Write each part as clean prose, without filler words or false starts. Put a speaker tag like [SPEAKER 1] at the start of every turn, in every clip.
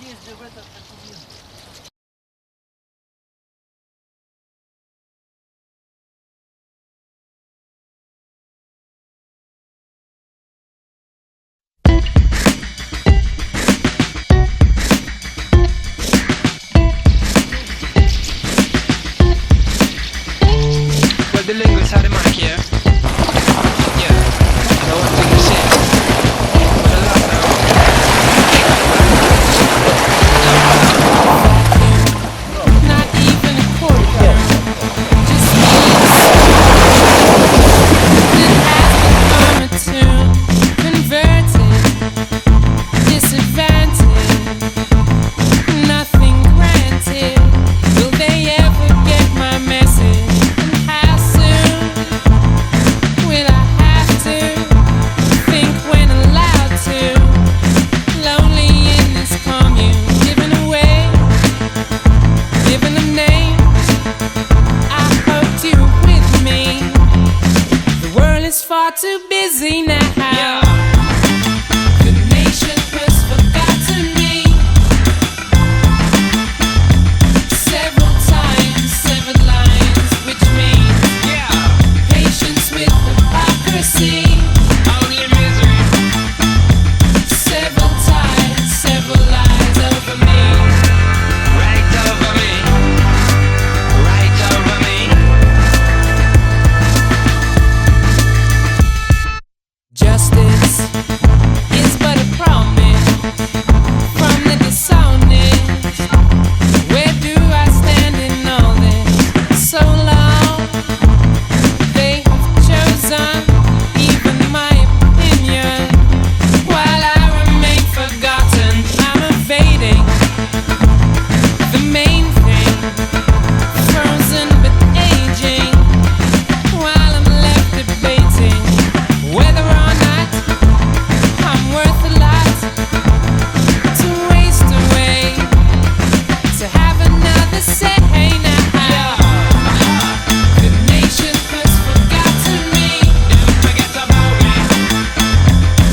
[SPEAKER 1] въезде в этот документ.
[SPEAKER 2] Well, the linguist had a mic here. Yeah. So what do you say? With a lot now.
[SPEAKER 3] Not even a quarter. Just it has become a tune. Converted, disadvantage. Nothing granted. Will they ever get my message? And how soon will I have to think when allowed to? Lonely in this commune, giving away, giving them names. I hoped you were with me. The world is far too busy now. The nation has forgotten me. Several times, severed lines, which means
[SPEAKER 2] Yeah.
[SPEAKER 3] patience with hypocrisy.
[SPEAKER 2] Only misery.
[SPEAKER 3] Several times, several lies over me.
[SPEAKER 2] Right over me. Right over me.
[SPEAKER 3] Justice is but a promise from the dishonest. Where do I stand in all this? So long they have chosen even my opinion, while I remain forgotten. I'm evading the main thing, frozen but aging, while I'm left debating whether or not I'm worth a lot to waste away, to have another say now. The nation has forgotten me.
[SPEAKER 2] Forget about me.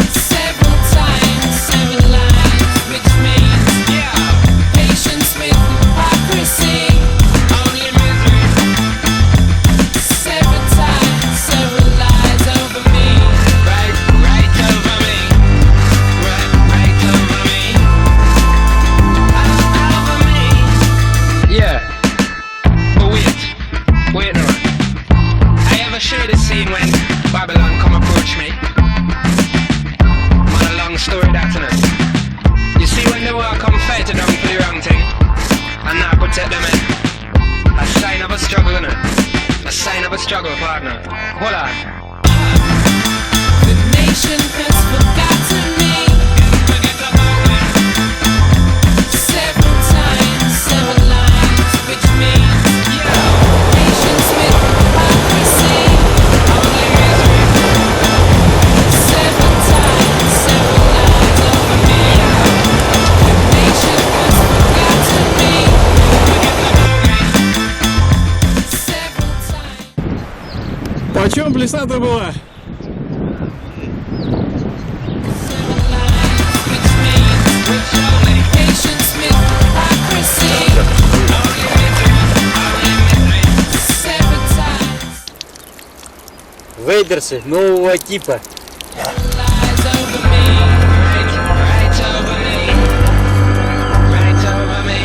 [SPEAKER 3] Several times, several lies, which means
[SPEAKER 2] Yeah.
[SPEAKER 3] patience with hypocrisy.
[SPEAKER 2] Only misery.
[SPEAKER 3] Several times, several lies over me.
[SPEAKER 2] Right over me. Right over me. Over me. Yeah. But wait no. I ever share the scene when Babylon come approach me. Man, a long story that tonight. You see when they walk come fight down for the wrong thing and not protect them men. A sign of a struggle, innit? A sign of a struggle, partner. Hold on.
[SPEAKER 3] The nation has forgotten me.
[SPEAKER 2] Forget about me.
[SPEAKER 3] Several times, several lies, which means patience with hypocrisy.
[SPEAKER 2] Only misery.
[SPEAKER 3] Several times, several lies over me. The nation has forgotten me. Several times,
[SPEAKER 4] Почем плесата была?
[SPEAKER 3] several lies, which means patience with hypocrisy. Several times,
[SPEAKER 1] Вейдерсы нового типа.
[SPEAKER 3] lies over me.
[SPEAKER 2] Right over me. Right over me.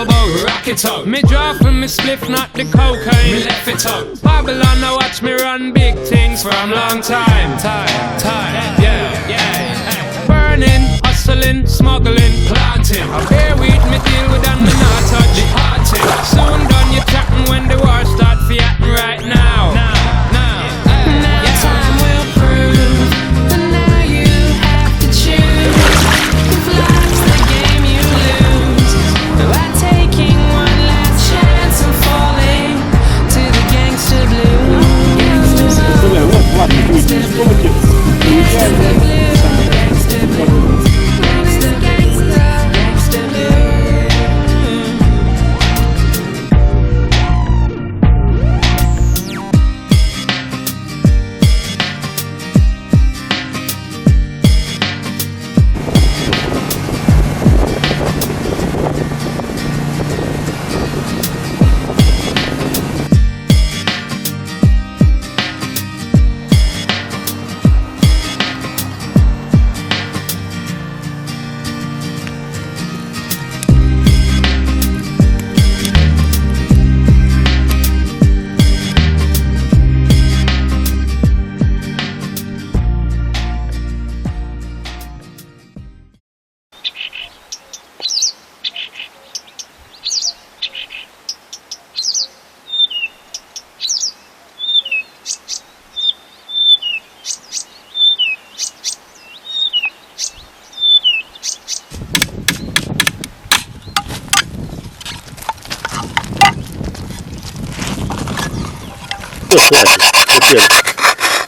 [SPEAKER 2] elbow, rock it up. Me draw from me spliff, not the cocaine. Me left it up. Babylon, now watch me run big things from long time. Yeah. Burning, hustling, smuggling, planting. I bear with me deal with and me not touch the party. Soon done you chatting when the war start fiating right now. Now.
[SPEAKER 3] Time will prove, but now you have to choose. If life's the game you lose, by taking one last chance and falling to the gangster blues. Gangster blues. Gangster blues. Gangster blues. Gangster, gangster, gangster blues.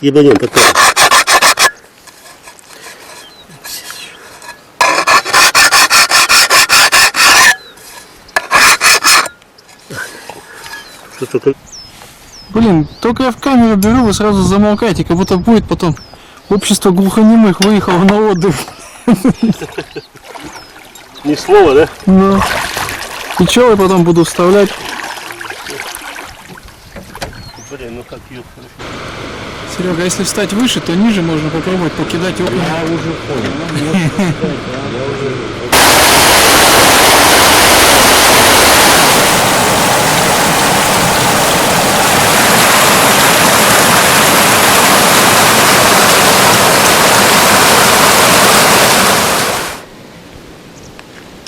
[SPEAKER 4] Ебанем потом.
[SPEAKER 5] Блин, только я в камеру беру, вы сразу замолкаете, как будто будет потом общество глухонемых выехало на отдых.
[SPEAKER 4] Ни слова, да?
[SPEAKER 5] Ну. И что я потом буду вставлять?
[SPEAKER 4] Блин, ну как ее хорошо.
[SPEAKER 5] Серега, если встать выше, то ниже можно попробовать покидать окна.
[SPEAKER 1] Я уже понял.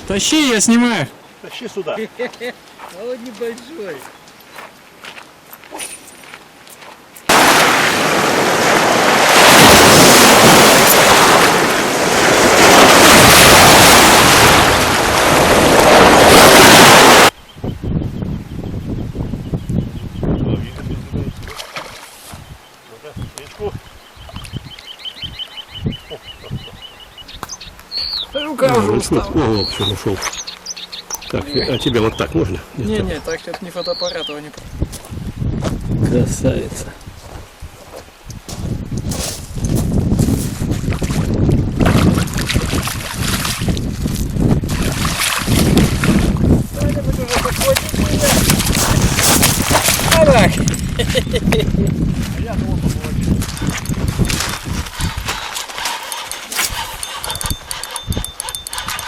[SPEAKER 5] Тащи, я снимаю.
[SPEAKER 4] Тащи сюда.
[SPEAKER 1] А он небольшой.
[SPEAKER 5] Рука уже устала.
[SPEAKER 4] О, все, нашел. Так, а тебе вот так можно?
[SPEAKER 5] Не, так это не фотоаппарат, его не...
[SPEAKER 1] Красавица.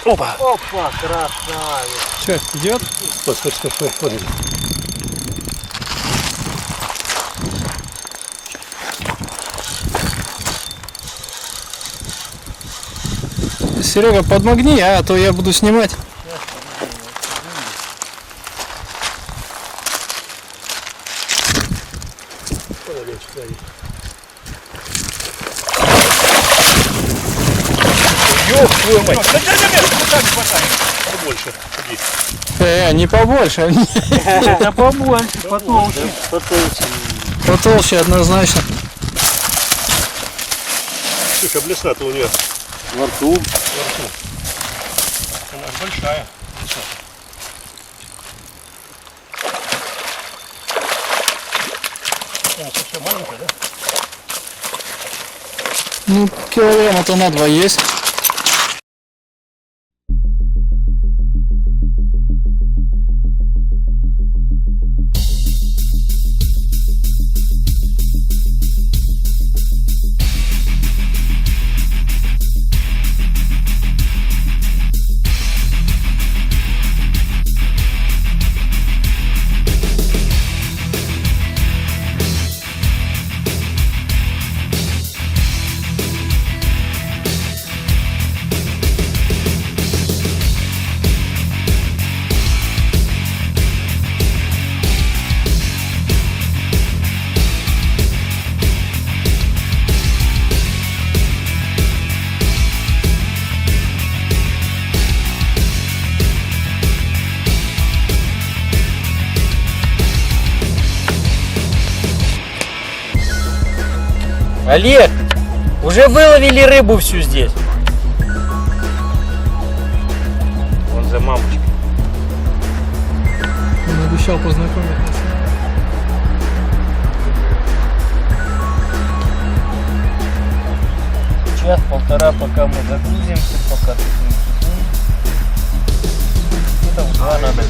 [SPEAKER 4] Опа!
[SPEAKER 1] Опа, красавец.
[SPEAKER 5] Че, идет?
[SPEAKER 4] Стой.
[SPEAKER 5] Серега, подмогни, а то я буду снимать.
[SPEAKER 4] Ёб твою мать! Да как хватает? Побольше. Иди.
[SPEAKER 5] Не побольше.
[SPEAKER 1] Это побольше, потолще.
[SPEAKER 5] Потолще однозначно.
[SPEAKER 4] Слушай, а блесна-то у нее
[SPEAKER 1] Во рту.
[SPEAKER 4] она большая. Совсем маленькая, да?
[SPEAKER 5] Ну, килограмма-то на 2 есть.
[SPEAKER 1] Олег, уже выловили рыбу всю здесь. Вон за мамочкой.
[SPEAKER 5] Он обещал познакомиться.
[SPEAKER 1] Час-полтора, пока мы загрузимся, пока тут не тусим. Где-то в 2 надо.